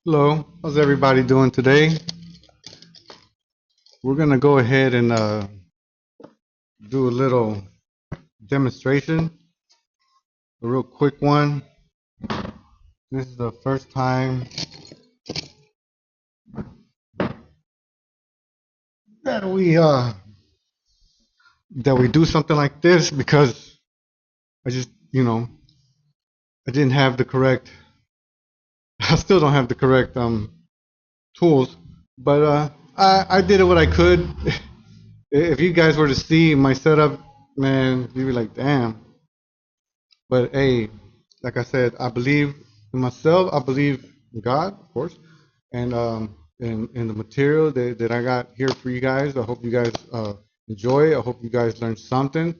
Hello, how's everybody doing today? We're gonna go ahead and do a little demonstration, a real quick one. This is the first time that we do something like this because I just I didn't have the correct I still don't have the correct tools, but I did it what I could. If you guys were to see my setup, man, you'd be like, damn. But hey, like I said, I believe in myself. I believe in God, of course, and in the material that I got here for you guys. I hope you guys enjoy. I hope you guys learned something.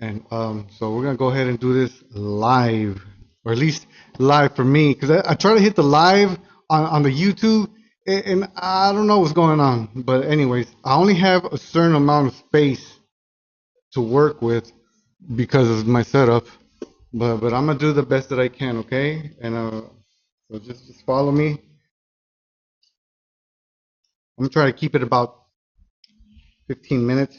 And so we're gonna go ahead and do this live, or at least live for me, because I try to hit the live on the YouTube, and I don't know what's going on. But anyways, I only have a certain amount of space to work with because of my setup. But I'm gonna do the best that I can, okay? And so just follow me. I'm gonna try to keep it about 15 minutes.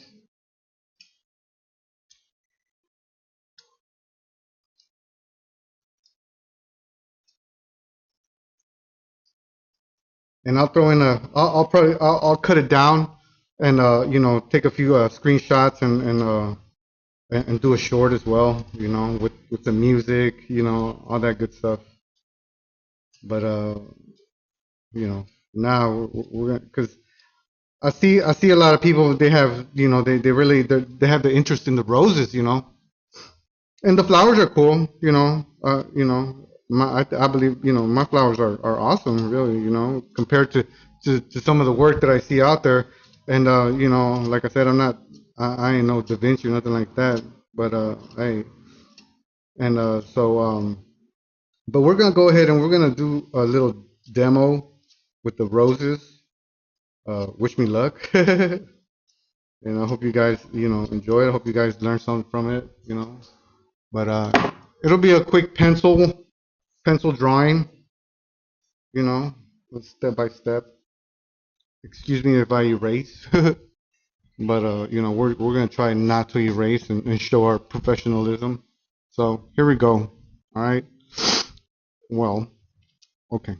And I'll throw in I'll probably I'll cut it down and take a few screenshots and do a short as well, with the music, all that good stuff. But now we're gonna, because I see a lot of people, they have, they really they have the interest in the roses, and the flowers are cool, I believe, my flowers are awesome, really, compared to some of the work that I see out there. And, like I said, I ain't no Da Vinci or nothing like that. But, hey, and but we're going to go ahead and we're going to do a little demo with the roses. Wish me luck. And I hope you guys, enjoy it. I hope you guys learn something from it, But it'll be a quick pencil drawing, step by step. Excuse me if I erase, but we're gonna try not to erase and show our professionalism. So here we go. All right. Well, okay.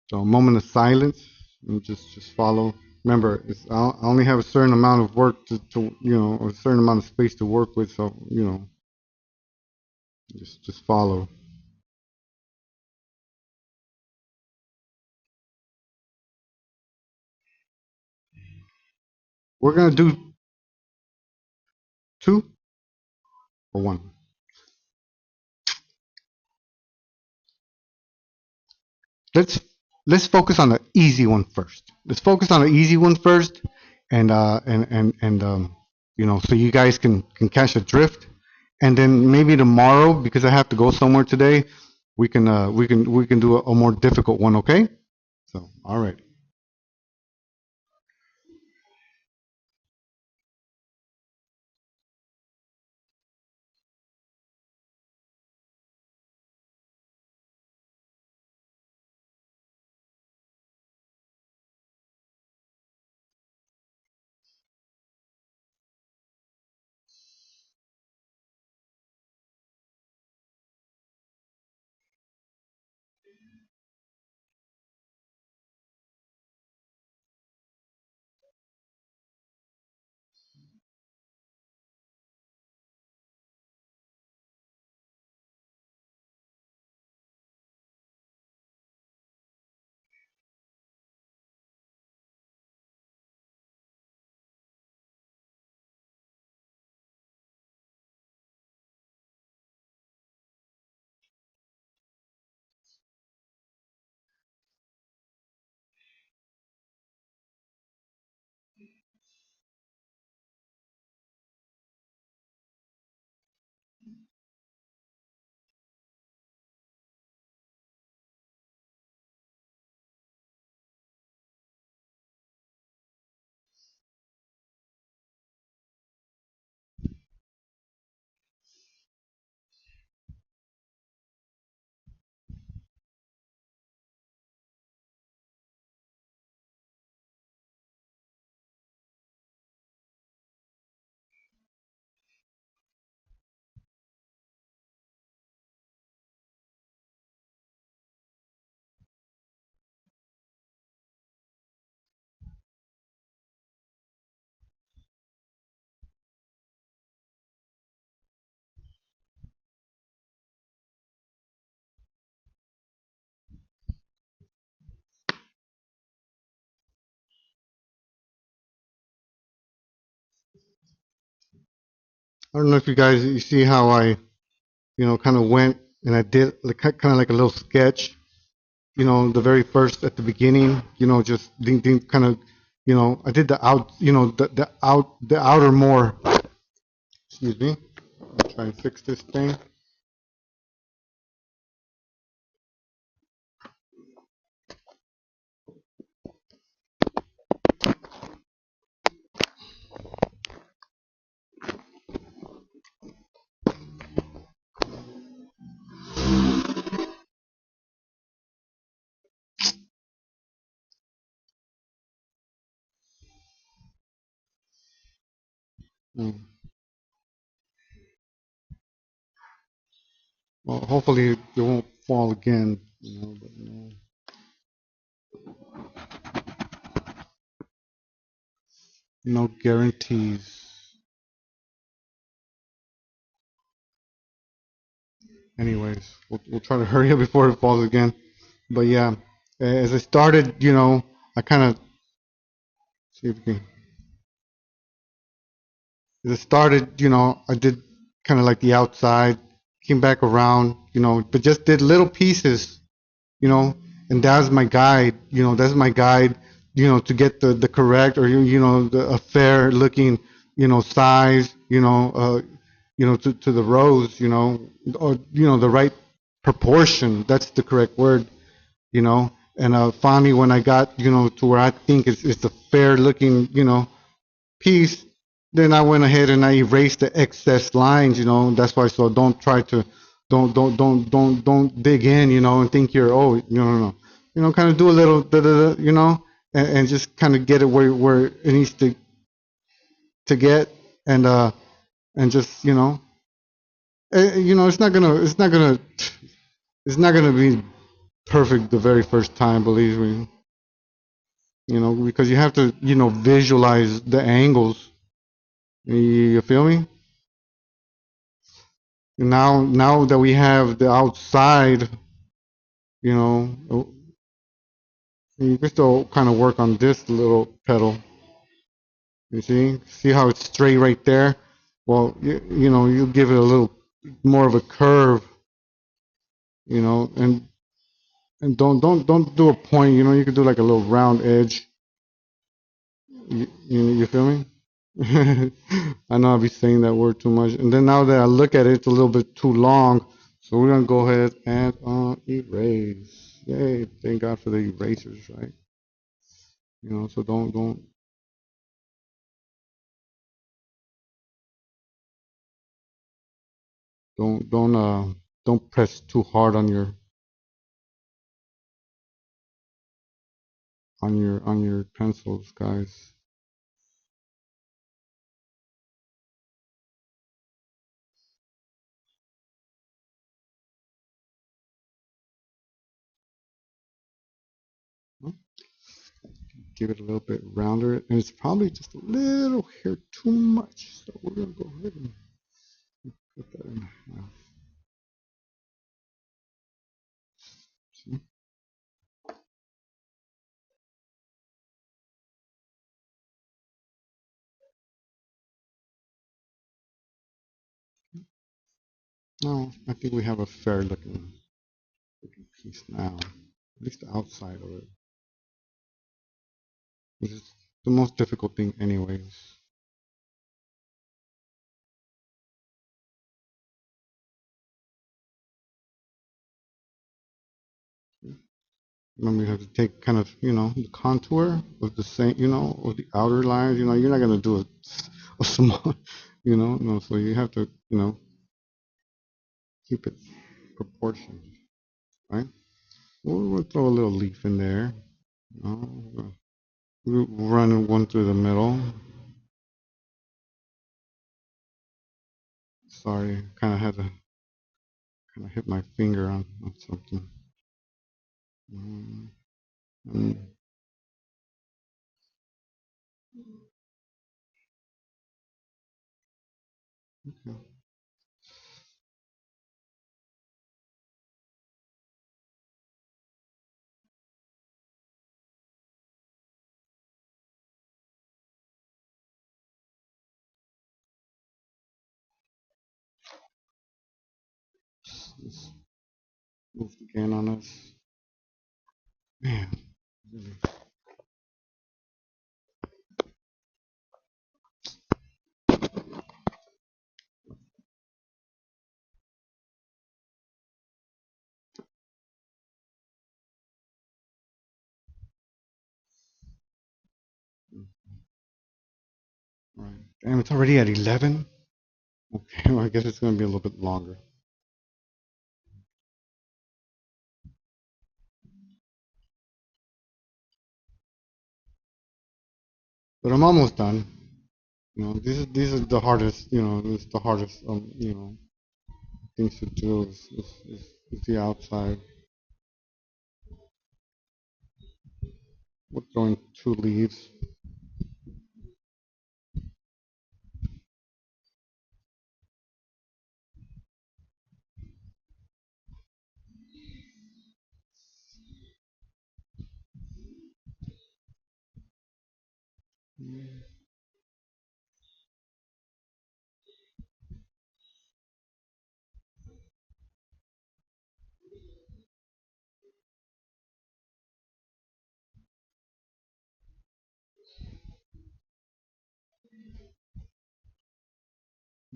So a moment of silence and just follow. Remember, I only have a certain amount of work to a certain amount of space to work with. So just follow. We're gonna do two or one. let's let's focus on the easy one first. Let's focus on the easy one first, and so you guys can catch a drift, and then maybe tomorrow, because I have to go somewhere today, we can do a more difficult one. Okay? So all right. I don't know if you guys you see how I kind of went and I did like, kind of like a little sketch. The very first at the beginning. Just kind of. I did the out. The outer more. Excuse me. I'll try and fix this thing. Mm. Well, hopefully it won't fall again. But no guarantees. Anyways, we'll try to hurry up before it falls again. But yeah, as I started, I kind of see if we can. As I started, I did kind of like the outside, came back around, but just did little pieces, you know, and that's my guide, that's my guide, to get the correct or a fair looking, size, to the rows, or the right proportion. That's the correct word, And finally, when I got, to where I think it's a fair looking, piece, then I went ahead and I erased the excess lines. That's why. So don't try to, don't dig in, and think you're no. Kind of do a little, and just kind of get it where it needs to get, and just it's not gonna be perfect the very first time, believe me. Because you have to, visualize the angles. You feel me? Now that we have the outside, you know, you can still kind of work on this little pedal. You see how it's straight right there? Well, you give it a little more of a curve, and don't do a point. You can do like a little round edge. You feel me? I know I'll be saying that word too much. And then now that I look at it, it's a little bit too long. So we're gonna go ahead and erase. Yay! Thank God for the erasers, right? So don't press too hard on your pencils, guys. Give it a little bit rounder, and it's probably just a little hair too much. So we're gonna go ahead and put that in. See? No, I think we have a fair looking piece now. At least the outside of it. Which is the most difficult thing anyways. Remember, you have to take kind of, the contour of the same, of the outer lines. You're not gonna do a small, no. So you have to, keep it proportioned, right? We'll throw a little leaf in there. We'll run one through the middle. Sorry, kind of had to kind of hit my finger on something. Mm, mm, okay. It's moved again on us. Man, really. Right. Damn, it's already at 11? Okay, well, I guess it's going to be a little bit longer. But I'm almost done. You know, these are the hardest, it's the hardest, things to do is the outside. We're throwing 2 leaves.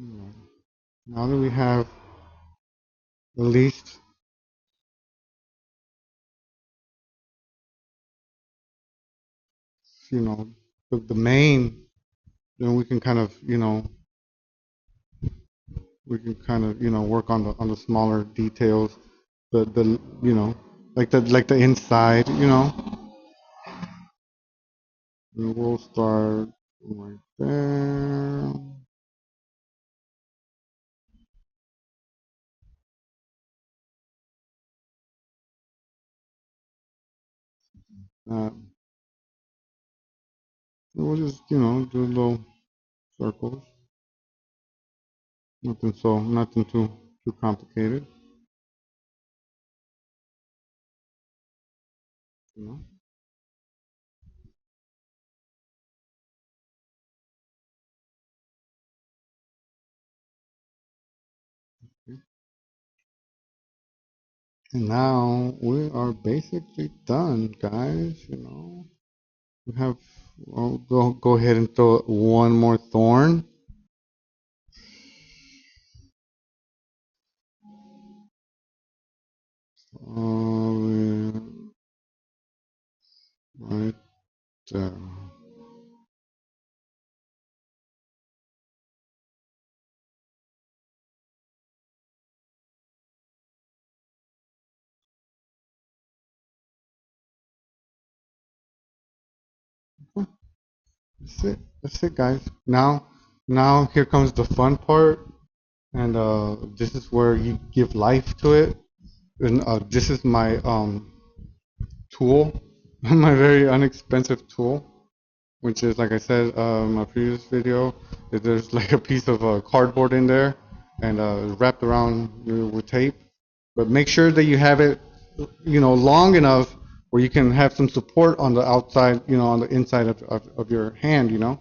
Alright. Now that we have at least, you know, the main, then we can kind of, work on the smaller details, the like the inside, And we'll start right there. Uh, we'll just, do little circles. Nothing too complicated. You know. And now we are basically done, guys. We have. I'll go ahead and throw one more thorn. Right there. That's it. That's it, guys. Now here comes the fun part, and this is where you give life to it. And this is my tool, my very inexpensive tool, which is like I said in my previous video. There's like a piece of cardboard in there, and wrapped around with tape. But make sure that you have it, long enough where you can have some support on the outside, on the inside of your hand, You know.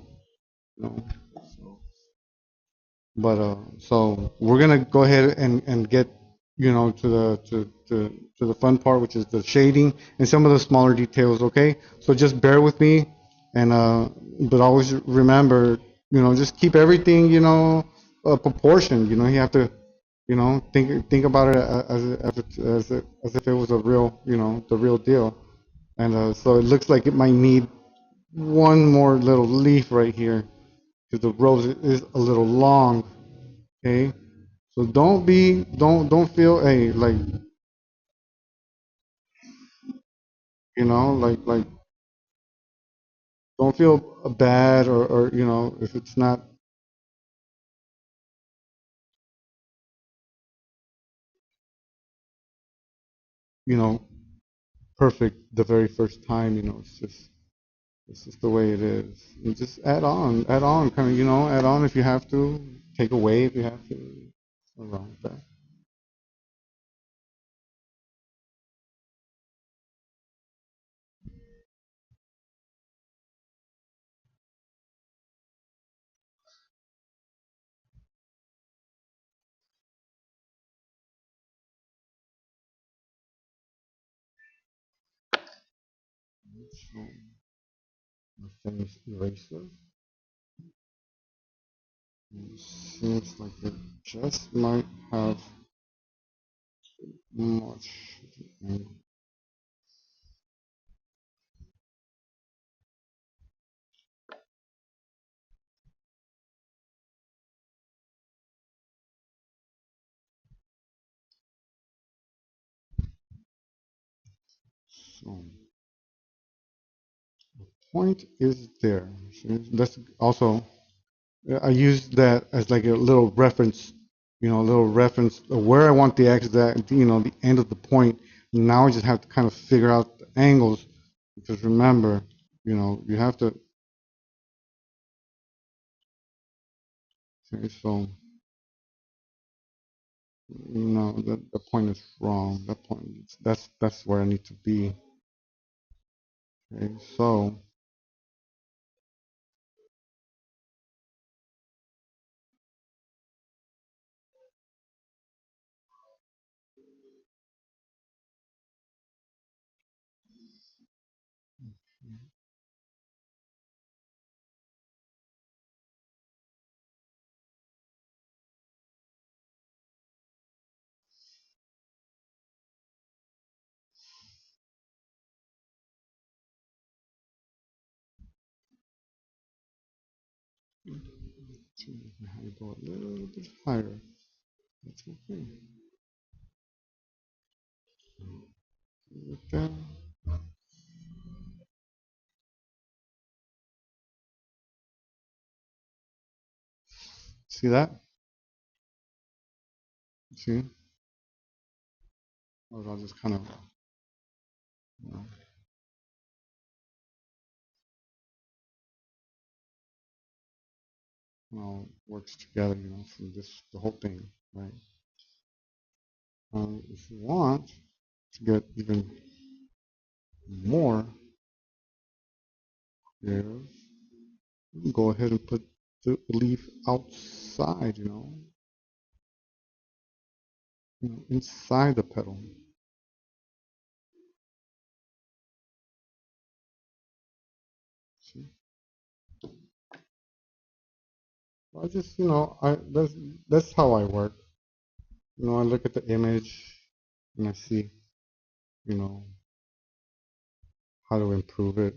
But so we're gonna go ahead and get to the fun part, which is the shading and some of the smaller details. Okay, so just bear with me, and but always remember, just keep everything proportioned. You have to think about it as if it was a real the real deal. And so it looks like it might need one more little leaf right here because the rose is a little long. Okay, so don't feel like like don't feel bad or if it's not you know perfect the very first time. It's just the way it is. You just add on, kind of add on if you have to, take away if you have to. Nothing wrong with that. So my famous eraser. It seems like it just might have much. So point is there. So that's also I use that as like a little reference, a little reference of where I want the X at, the end of the point. Now I just have to kind of figure out the angles because remember, you have to, okay, so, no, the point is wrong. That point, that's where I need to be. Okay, so, I go a little bit higher. That's okay. Okay. See that? See? Or I'll just kind of, you know, all works together, from the whole thing, right? If you want to get even more creative, you can go ahead and put the leaf outside, inside the petal. See? I just, that's how I work. I look at the image and I see, you know, how to improve it.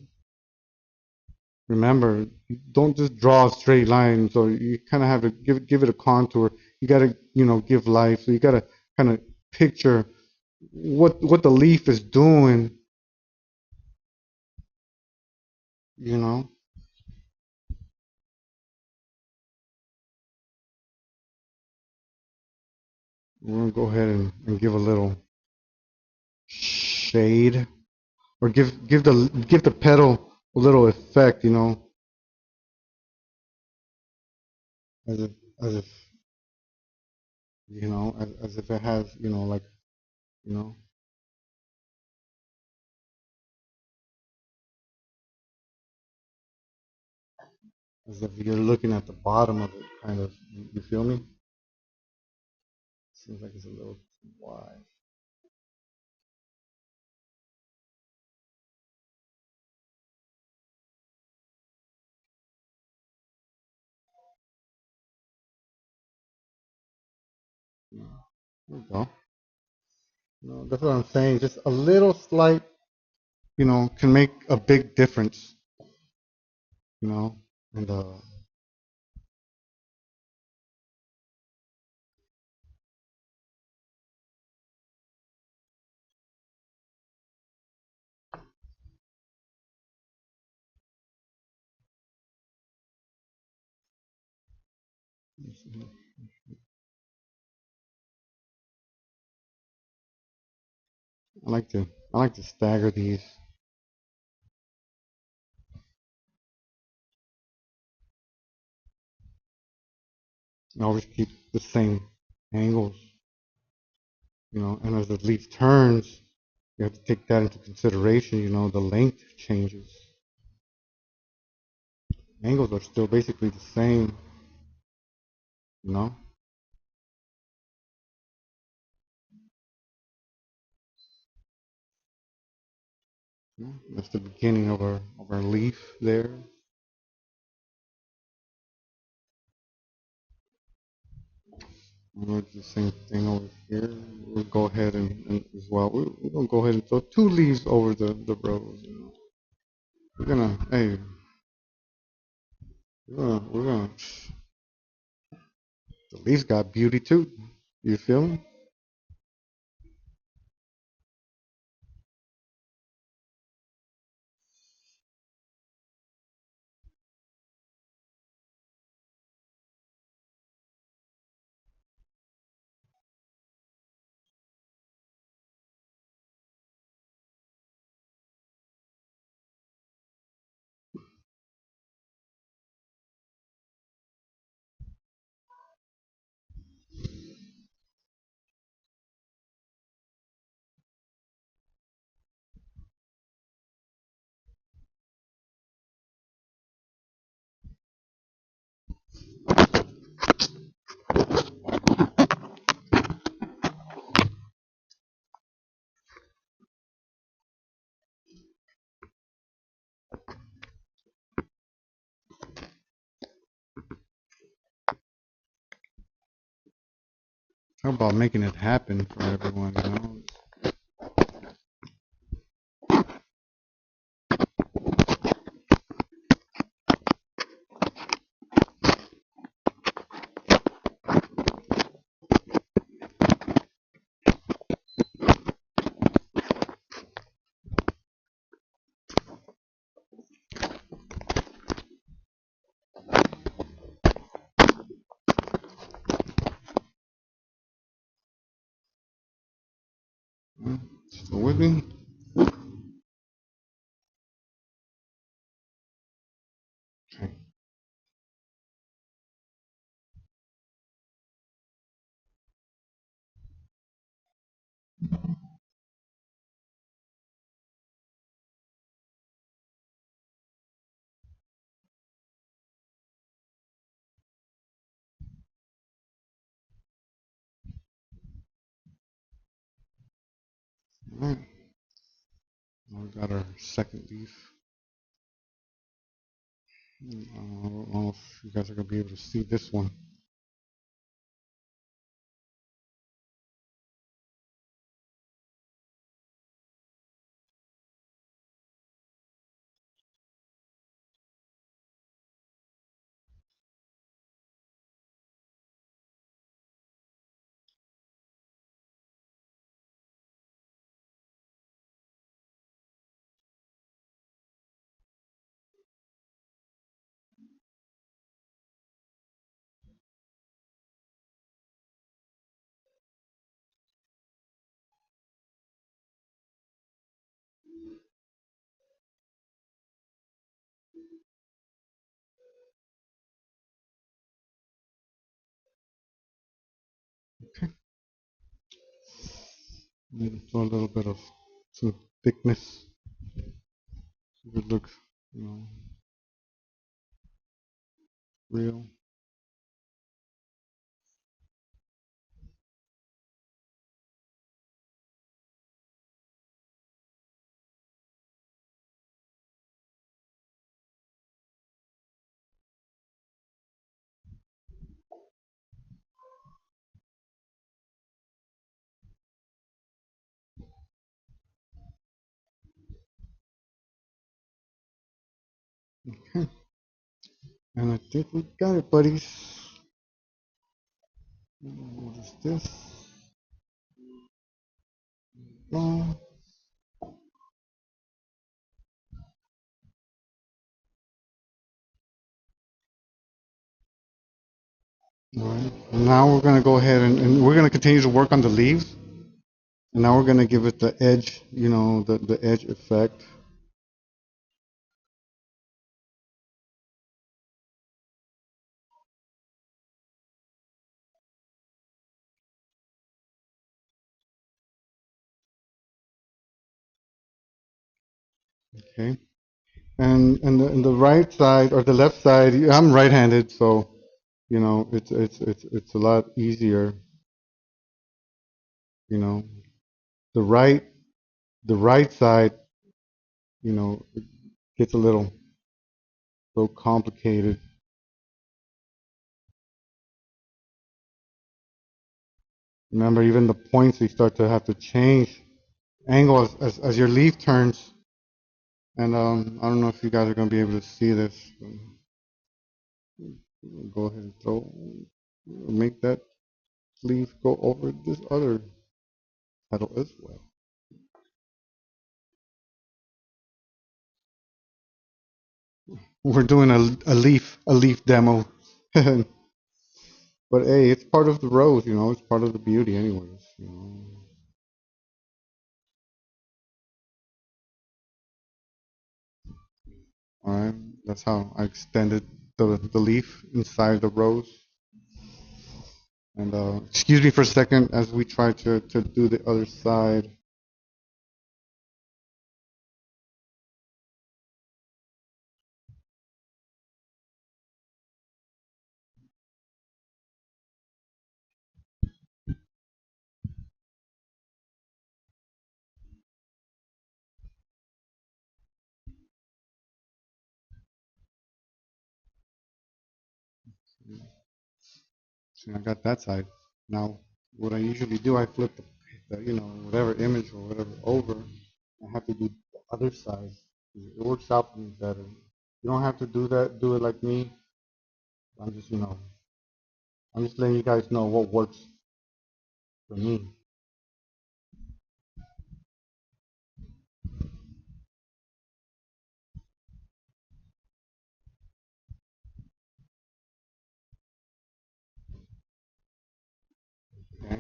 Remember, you don't just draw a straight line, so you kind of have to give it a contour. You got to, give life. So you got to kind of picture what the leaf is doing, you know. We're gonna go ahead and give a little shade, or give the petal a little effect, as if as if as if it has, like, you know, as if you're looking at the bottom of it, kind of. You feel me? Seems like it's a little too wide. Yeah. There we go. That's what I'm saying. Just a little slight, can make a big difference, and I like to stagger these. I always keep the same angles, and as the leaf turns, you have to take that into consideration, the length changes. Angles are still basically the same, you know. That's the beginning of our leaf there. We'll do the same thing over here. We'll go ahead and as well. We're gonna go ahead and throw two leaves over the rows. We're gonna, hey, we're gonna. The leaves got beauty too. You feel me? How about making it happen for everyone? You know. Still with me? Okay. All right. Now we got our second leaf. I don't know if you guys are gonna be able to see this one. So a little bit of some thickness. So it looks, you know, real. Okay. And I think we got it, buddies. What is this? All right. Now we're gonna go ahead and we're gonna continue to work on the leaves. And now we're gonna give it the edge, you know, the edge effect. Okay. And the right side or the left side, I'm right-handed, so you know it's a lot easier. You know, the right the right side it gets a little complicated. Remember, even the points, you start to have to change angle as your leaf turns. And I don't know if you guys are going to be able to see this. Go ahead and make that leaf go over this other petal as well. We're doing a leaf demo. But hey, it's part of the rose, it's part of the beauty anyways. All right, that's how I extended the leaf inside the rose. And excuse me for a second as we try to do the other side. See, I got that side. Now, what I usually do, I flip whatever image or whatever over. I have to do the other side. It works out for me better. You don't have to do that. Do it like me. I'm just, I'm just letting you guys know what works for me. Okay.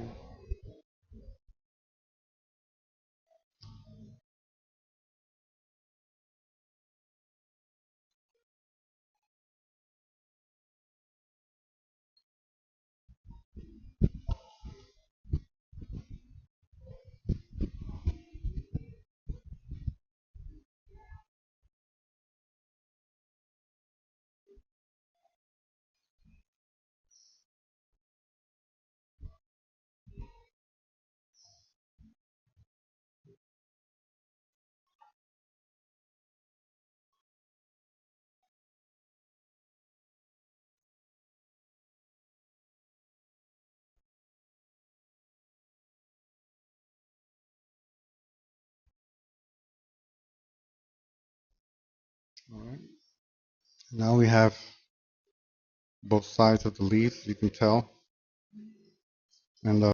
All right. Now we have both sides of the leaf, you can tell. And